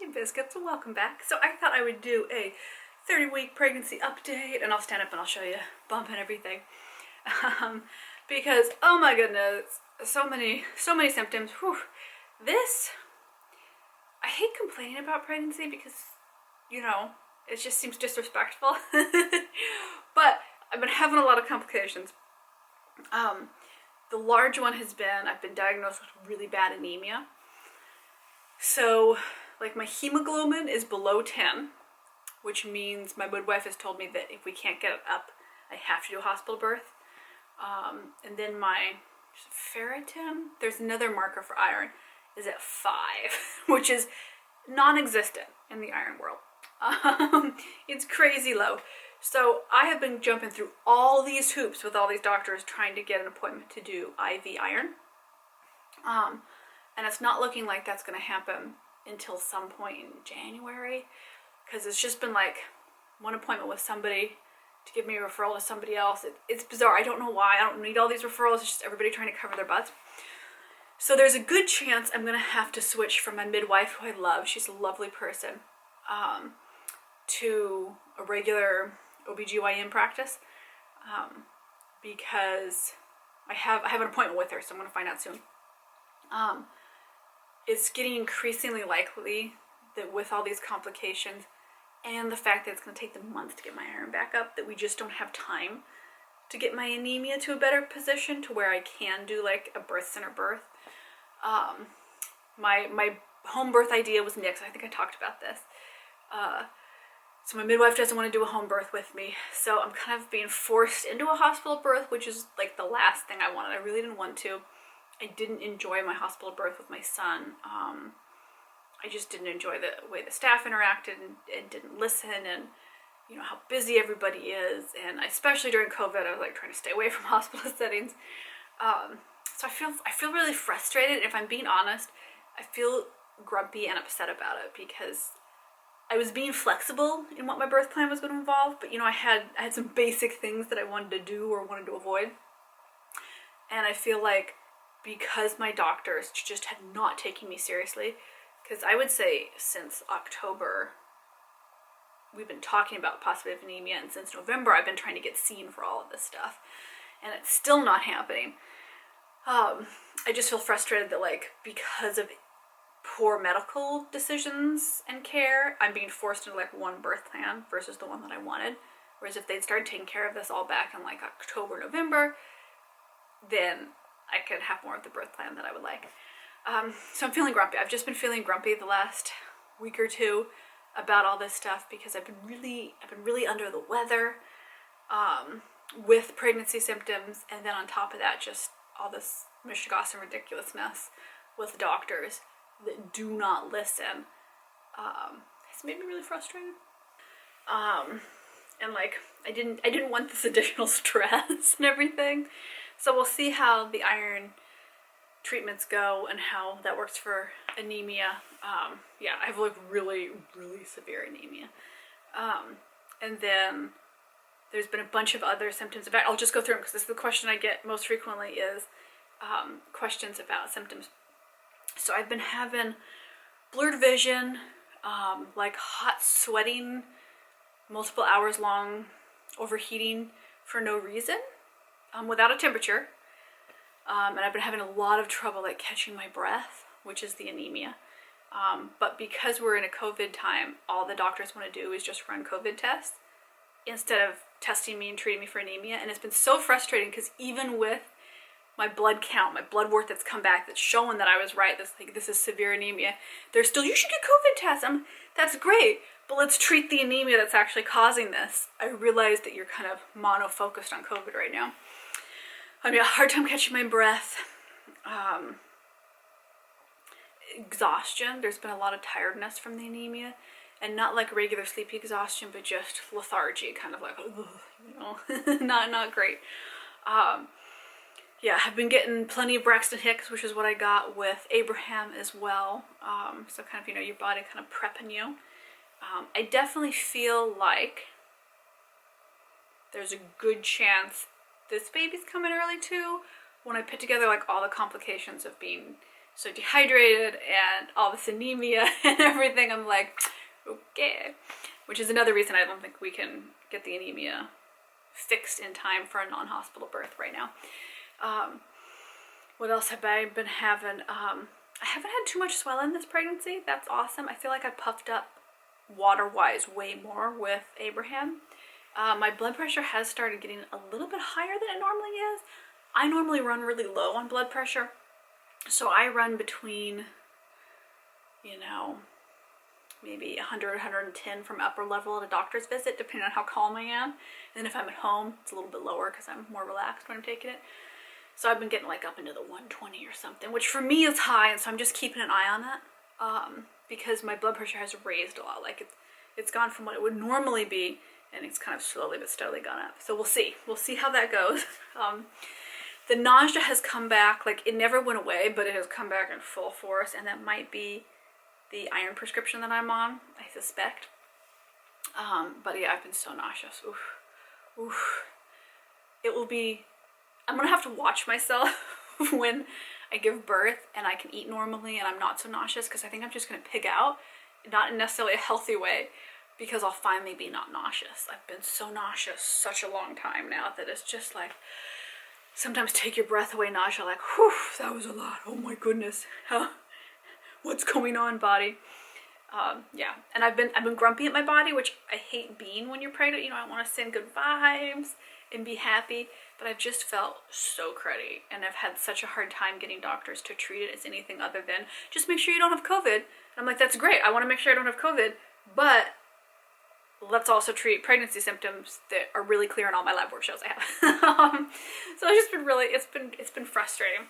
Hey Biscuits, welcome back. So I thought I would do a 30-week pregnancy update, and I'll stand up and I'll show you bump and everything. Because, oh my goodness, so many symptoms. Whew. This, I hate complaining about pregnancy because, you know, it just seems disrespectful. But I've been having a lot of complications. The large one has been, I've been diagnosed with really bad anemia. So, like, my hemoglobin is below 10, which means my midwife has told me that if we can't get it up, I have to do a hospital birth. And then my ferritin, there's another marker for iron, is at 5, which is non-existent in the iron world. It's crazy low. So I have been jumping through all these hoops with all these doctors trying to get an appointment to do IV iron. And it's not looking like that's going to happen until some point in January, because it's just been like one appointment with somebody to give me a referral to somebody else. It's bizarre. I don't know why. I don't need all these referrals. It's just everybody trying to cover their butts. So there's a good chance I'm going to have to switch from my midwife, who I love, she's a lovely person, to a regular OBGYN practice, because I have an appointment with her, so I'm going to find out soon. It's getting increasingly likely that with all these complications and the fact that it's going to take them months to get my iron back up, that we just don't have time to get my anemia to a better position to where I can do like a birth center birth. My home birth idea was nixed. I think I talked about this. So my midwife doesn't want to do a home birth with me. So I'm kind of being forced into a hospital birth, which is like the last thing I wanted. I really didn't want to. I didn't enjoy my hospital birth with my son. I just didn't enjoy the way the staff interacted and didn't listen, and you know how busy everybody is, and especially during COVID, I was like trying to stay away from hospital settings. So I feel really frustrated. If I'm being honest, I feel grumpy and upset about it because I was being flexible in what my birth plan was going to involve, but you know I had some basic things that I wanted to do or wanted to avoid, and I feel like because my doctors just had not taken me seriously, because I would say since October we've been talking about possibility of anemia, and since November I've been trying to get seen for all of this stuff, and it's still not happening. I just feel frustrated that like because of poor medical decisions and care, I'm being forced into like one birth plan versus the one that I wanted. Whereas if they'd started taking care of this all back in like October, November, then I could have more of the birth plan that I would like. So I'm feeling grumpy. I've just been feeling grumpy the last week or two about all this stuff because I've been really under the weather, with pregnancy symptoms, and then on top of that, just all this mishigas ridiculousness with doctors that do not listen. It's made me really frustrated. And like I didn't want this additional stress and everything. So we'll see how the iron treatments go and how that works for anemia. Yeah, I have like really severe anemia. And then there's been a bunch of other symptoms. I'll just go through them because this is the question I get most frequently is questions about symptoms. So I've been having blurred vision, like hot sweating, multiple hours long, overheating for no reason, without a temperature. And I've been having a lot of trouble like catching my breath, which is the anemia. But because we're in a COVID time, all the doctors want to do is just run COVID tests instead of testing me and treating me for anemia. And it's been so frustrating because even with my blood count, my blood work that's come back, that's showing that I was right, this is severe anemia, they're still, you should get COVID tests. That's great, but let's treat the anemia that's actually causing this. I realize that you're kind of mono-focused on COVID right now. I mean, a hard time catching my breath. Exhaustion. There's been a lot of tiredness from the anemia, and not like regular sleep exhaustion, but just lethargy, kind of like, you know, not great. Yeah, I've been getting plenty of Braxton Hicks, which is what I got with Abraham as well. So kind of, you know, your body kind of prepping you. I definitely feel like there's a good chance this baby's coming early too, when I put together like all the complications of being so dehydrated and all this anemia and everything. I'm like, okay. Which is another reason I don't think we can get the anemia fixed in time for a non-hospital birth right now. What else have I been having? I haven't had too much swelling this pregnancy. That's awesome. I feel like I puffed up water-wise way more with Abraham. My blood pressure has started getting a little bit higher than it normally is. I normally run really low on blood pressure. So I run between, you know, maybe 100, 110 from upper level at a doctor's visit, depending on how calm I am. And then if I'm at home, it's a little bit lower because I'm more relaxed when I'm taking it. So I've been getting like up into the 120 or something, which for me is high, and so I'm just keeping an eye on that because my blood pressure has raised a lot. Like it's gone from what it would normally be, and it's kind of slowly but steadily gone up. So we'll see. We'll see how that goes. The nausea has come back. Like, it never went away, but it has come back in full force, and that might be the iron prescription that I'm on, I suspect. But yeah, I've been so nauseous. Oof. Oof. It will be... I'm gonna have to watch myself when I give birth and I can eat normally and I'm not so nauseous, because I think I'm just gonna pig out, not in necessarily a healthy way, because I'll finally be not nauseous. I've been so nauseous such a long time now that it's just like, sometimes take your breath away nausea, like, whew, that was a lot. Oh my goodness. What's going on, body? Yeah, and I've been grumpy at my body, which I hate being when you're pregnant. You know, I want to send good vibes and be happy, but I've just felt so cruddy, and I've had such a hard time getting doctors to treat it as anything other than just make sure you don't have COVID. And I'm like, that's great. I want to make sure I don't have COVID, but let's also treat pregnancy symptoms that are really clear in all my lab work shows I have. So it's just been really, it's been frustrating.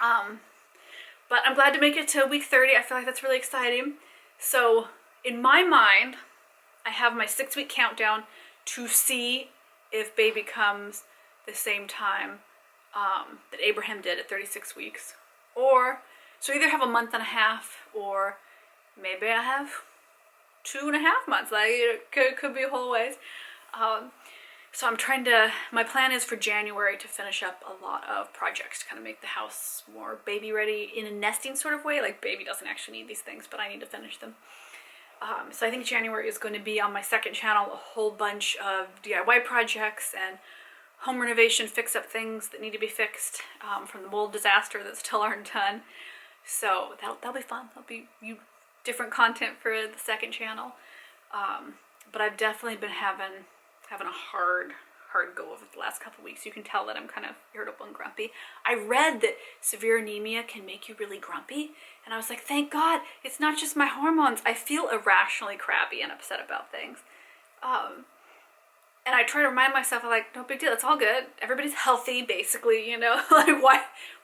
But I'm glad to make it to week 30. I feel like that's really exciting. So in my mind, I have my 6-week countdown to see if baby comes the same time that Abraham did at 36 weeks. Or, so either have a month and a half, or maybe I have 2.5 months. Like, it could be a whole ways. So I'm trying to, my plan is for January to finish up a lot of projects to kind of make the house more baby ready in a nesting sort of way. Like, baby doesn't actually need these things, but I need to finish them. So I think January is going to be on my second channel a whole bunch of DIY projects and home renovation, fix up things that need to be fixed from the mold disaster that still aren't done. So that'll be fun. That'll be different content for the second channel. But I've definitely been having a hard go over the last couple weeks. You can tell that I'm kind of irritable and grumpy. I read that severe anemia can make you really grumpy, and I was like, thank God, it's not just my hormones. I feel irrationally crabby and upset about things. And I try to remind myself, I'm like, no big deal, it's all good. Everybody's healthy, basically, you know? Like, why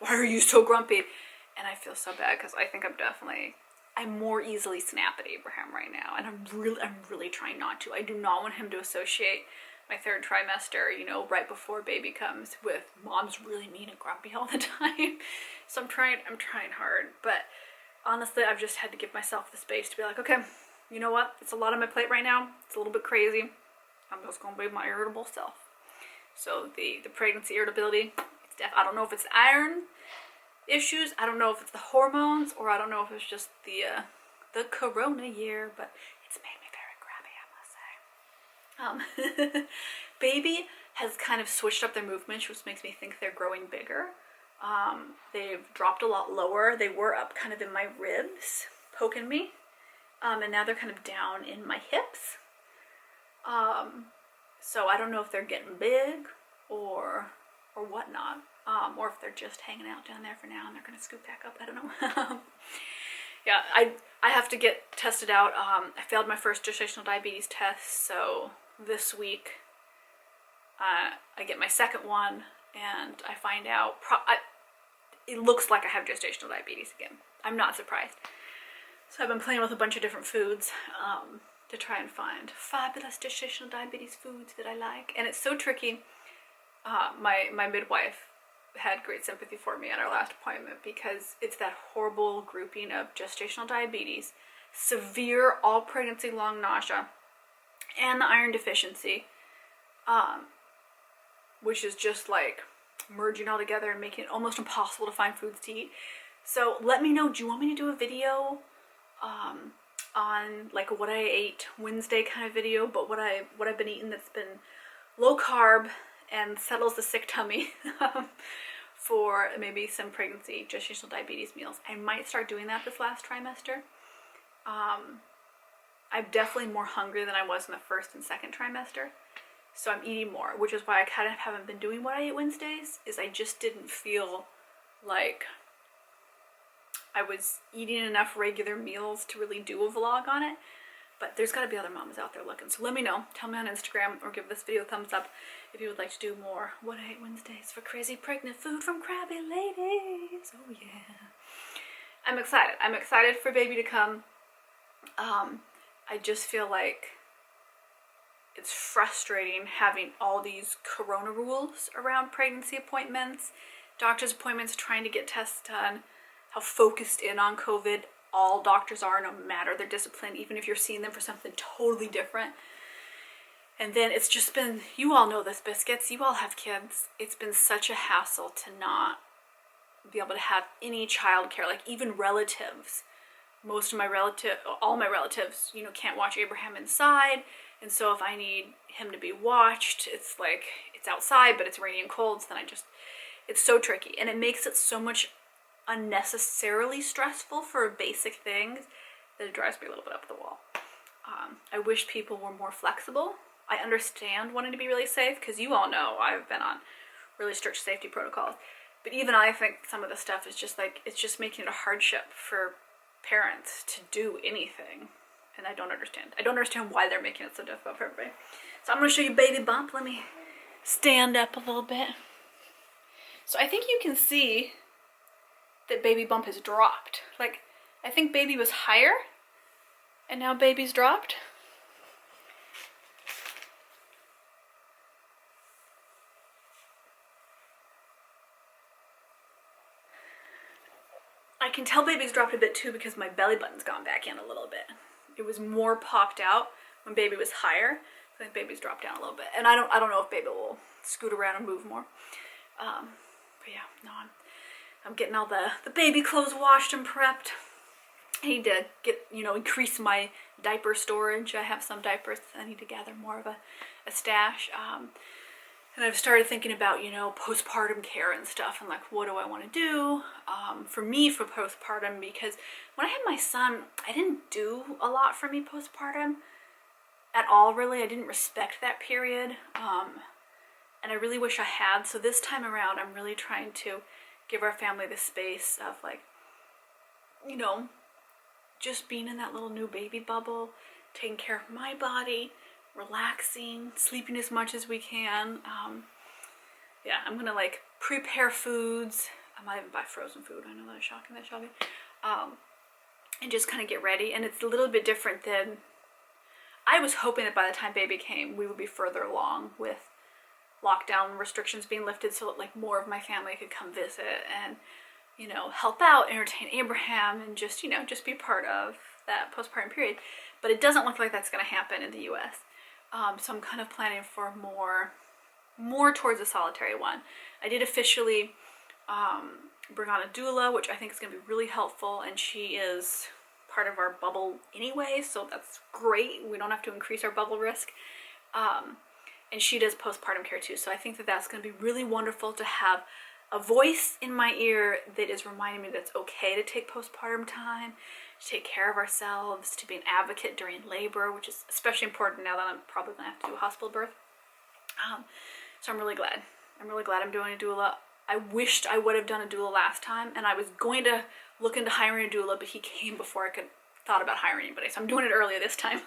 are you so grumpy? And I feel so bad, because I think I'm more easily snap at Abraham right now, and I'm really trying not to. I do not want him to associate my third trimester, you know, right before baby comes, with mom's really mean and grumpy all the time. So I'm trying hard, but honestly, I've just had to give myself the space to be like, okay, you know what? It's a lot on my plate right now. It's a little bit crazy. I'm just gonna be my irritable self. So the pregnancy irritability, I don't know if it's iron issues, I don't know if it's the hormones, or I don't know if it's just the corona year, but it's made me very grabby, I must say. Baby has kind of switched up their movements, which makes me think they're growing bigger. They've dropped a lot lower. They were up kind of in my ribs, poking me, and now they're kind of down in my hips. So I don't know if they're getting big or whatnot. Or if they're just hanging out down there for now and they're going to scoot back up. I don't know. Yeah, I have to get tested out. I failed my first gestational diabetes test, so this week I get my second one, and I find out, it looks like I have gestational diabetes again. I'm not surprised. So I've been playing with a bunch of different foods to try and find fabulous gestational diabetes foods that I like. And it's so tricky. My midwife had great sympathy for me at our last appointment, because it's that horrible grouping of gestational diabetes, severe all pregnancy long nausea, and the iron deficiency, which is just like merging all together and making it almost impossible to find foods to eat. So let me know, do you want me to do a video on like what I ate Wednesday kind of video, but what I've been eating that's been low carb and settles the sick tummy for maybe some pregnancy gestational diabetes meals. I might start doing that this last trimester. I'm definitely more hungry than I was in the first and second trimester, so I'm eating more, which is why I kind of haven't been doing what I ate Wednesdays, is I just didn't feel like I was eating enough regular meals to really do a vlog on it. But there's got to be other moms out there looking. So let me know. Tell me on Instagram or give this video a thumbs up if you would like to do more What I Ate Wednesdays for crazy pregnant food from crabby ladies. Oh yeah. I'm excited. I'm excited for baby to come. I just feel like it's frustrating having all these corona rules around pregnancy appointments, doctor's appointments, trying to get tests done, how focused in on COVID all doctors are, no matter their discipline, even if you're seeing them for something totally different. And then it's just been, you all know this, biscuits, you all have kids. It's been such a hassle to not be able to have any child care, like even relatives. Most of my all my relatives, you know, can't watch Abraham inside. And so if I need him to be watched, it's like, it's outside, but it's rainy and cold. So then it's so tricky. And it makes it so much unnecessarily stressful for basic things that it drives me a little bit up the wall. I wish people were more flexible. I understand wanting to be really safe, because you all know I've been on really strict safety protocols. But even I think some of the stuff is just like, it's just making it a hardship for parents to do anything. And I don't understand. I don't understand why they're making it so difficult for everybody. So I'm going to show you baby bump. Let me stand up a little bit. So I think you can see that baby bump has dropped. Like, I think baby was higher and now baby's dropped. I can tell baby's dropped a bit too because my belly button's gone back in a little bit. It was more popped out when baby was higher. I think baby's dropped down a little bit. And I don't know if baby will scoot around and move more. But yeah, no, I'm getting all the baby clothes washed and prepped. I need to get, increase my diaper storage. I have some diapers. I need to gather more of a stash. And I've started thinking about, postpartum care and stuff, and like, what do I want to do for me for postpartum? Because when I had my son, I didn't do a lot for me postpartum at all, really. I didn't respect that period. And I really wish I had. So this time around, I'm really trying to give our family the space of like, just being in that little new baby bubble, taking care of my body, relaxing, sleeping as much as we can. Yeah, I'm gonna like prepare foods. I might even buy frozen food. I know that's shocking. And just kind of get ready. And it's a little bit different than, I was hoping that by the time baby came, we would be further along with lockdown restrictions being lifted, so that like more of my family could come visit and help out, entertain Abraham, and just just be part of that postpartum period. But it doesn't look like that's going to happen in the U.S. So I'm kind of planning for more towards a solitary one. I did officially bring on a doula, which I think is going to be really helpful, and she is part of our bubble anyway, so that's great. We don't have to increase our bubble risk. And she does postpartum care too, so I think that that's going to be really wonderful to have a voice in my ear that is reminding me that it's okay to take postpartum time, to take care of ourselves, to be an advocate during labor, which is especially important now that I'm probably going to have to do a hospital birth. So I'm really glad. I'm really glad I'm doing a doula. I wished I would have done a doula last time, and I was going to look into hiring a doula, but he came before I could thought about hiring anybody. So I'm doing it earlier this time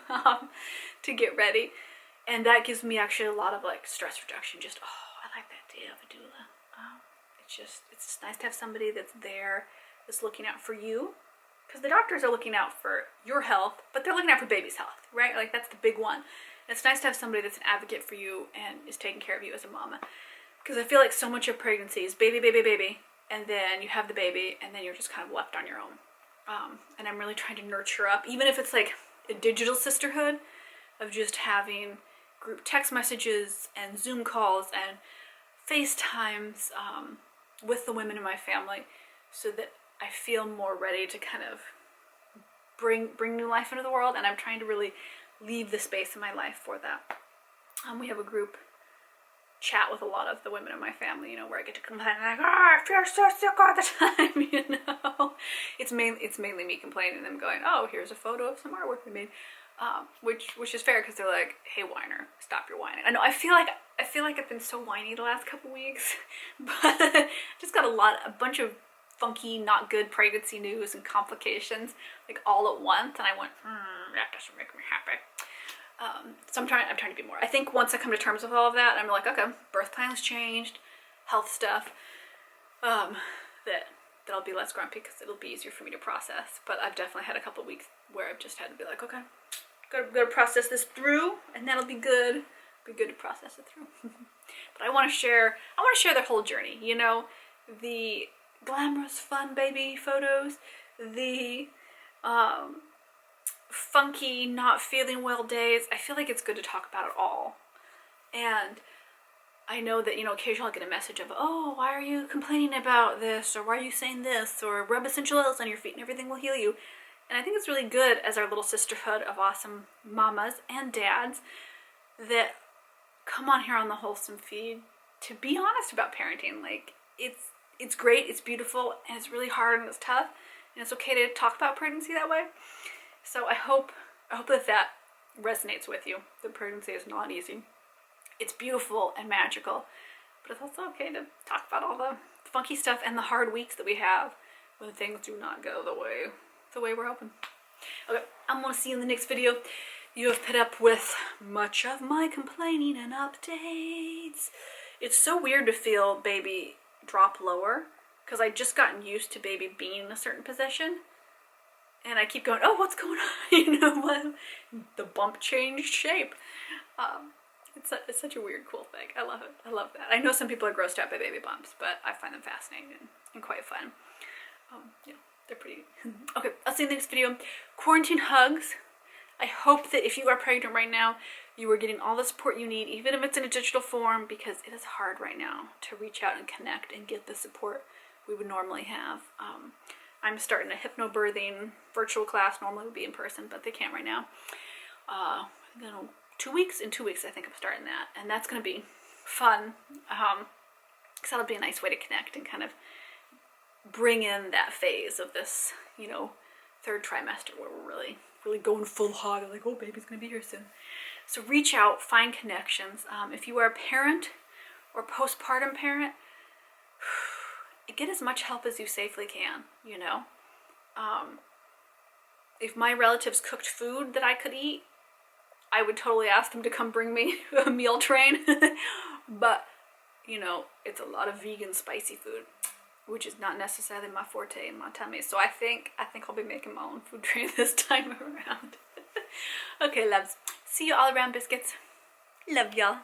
to get ready. And that gives me actually a lot of like stress reduction. Just, I like that idea of a doula. It's just nice to have somebody that's there, that's looking out for you. Because the doctors are looking out for your health, but they're looking out for baby's health, right? Like that's the big one. And it's nice to have somebody that's an advocate for you and is taking care of you as a mama. Because I feel like so much of pregnancy is baby, baby, baby. And then you have the baby, and then you're just kind of left on your own. And I'm really trying to nurture up, even if it's like a digital sisterhood of just having group text messages and Zoom calls and FaceTimes with the women in my family, so that I feel more ready to kind of bring new life into the world, and I'm trying to really leave the space in my life for that. We have a group chat with a lot of the women in my family, you know, where I get to complain like, I feel so sick all the time, you know. It's mainly me complaining and them going, oh, here's a photo of some artwork we made, which is fair because they're like, hey, whiner, stop your whining. I know I feel like I've been so whiny the last couple weeks, but just got a bunch of funky, not good pregnancy news and complications like all at once, and I went, that doesn't make me happy. So I'm trying to be more. I think once I come to terms with all of that, I'm like, okay, birth plan's changed, health stuff, that I'll be less grumpy because it'll be easier for me to process. But I've definitely had a couple of weeks where I've just had to be like, okay, gotta process this through, and that'll be good. Be good to process it through. But I want to share their whole journey. You know, the glamorous, fun baby photos, the funky, not feeling well days. I feel like it's good to talk about it all. And I know that, you know, occasionally I'll get a message of, oh, why are you complaining about this? Or why are you saying this? Or rub essential oils on your feet and everything will heal you. And I think it's really good as our little sisterhood of awesome mamas and dads that come on here on the Wholesome Feed to be honest about parenting. Like, it's great, it's beautiful, and it's really hard and it's tough. And it's okay to talk about pregnancy that way. So I hope that resonates with you. The pregnancy is not easy. It's beautiful and magical, but it's also okay to talk about all the funky stuff and the hard weeks that we have when things do not go the way we're hoping. Okay, I'm gonna see you in the next video. You have put up with much of my complaining and updates. It's so weird to feel baby drop lower because I just gotten used to baby being in a certain position. And I keep going, oh, what's going on? You know what? The bump changed shape. It's such a weird, cool thing. I love it. I love that. I know some people are grossed out by baby bumps, but I find them fascinating and quite fun. Yeah, they're pretty. Okay, I'll see you in the next video. Quarantine hugs. I hope that if you are pregnant right now, you are getting all the support you need, even if it's in a digital form, because it is hard right now to reach out and connect and get the support we would normally have. I'm starting a hypnobirthing virtual class. Normally would be in person, but they can't right now. In 2 weeks I think I'm starting that, and that's going to be fun, because that'll be a nice way to connect and kind of bring in that phase of this, you know, third trimester where we're really going full hog, like, oh, baby's going to be here soon. So reach out, find connections. If you are a parent or postpartum parent, get as much help as you safely can, you know. If my relatives cooked food that I could eat, I would totally ask them to come bring me a meal train. But, you know, it's a lot of vegan spicy food, which is not necessarily my forte in my tummy. So I think I'll be making my own food train this time around. Okay, loves. See you all around, biscuits. Love y'all.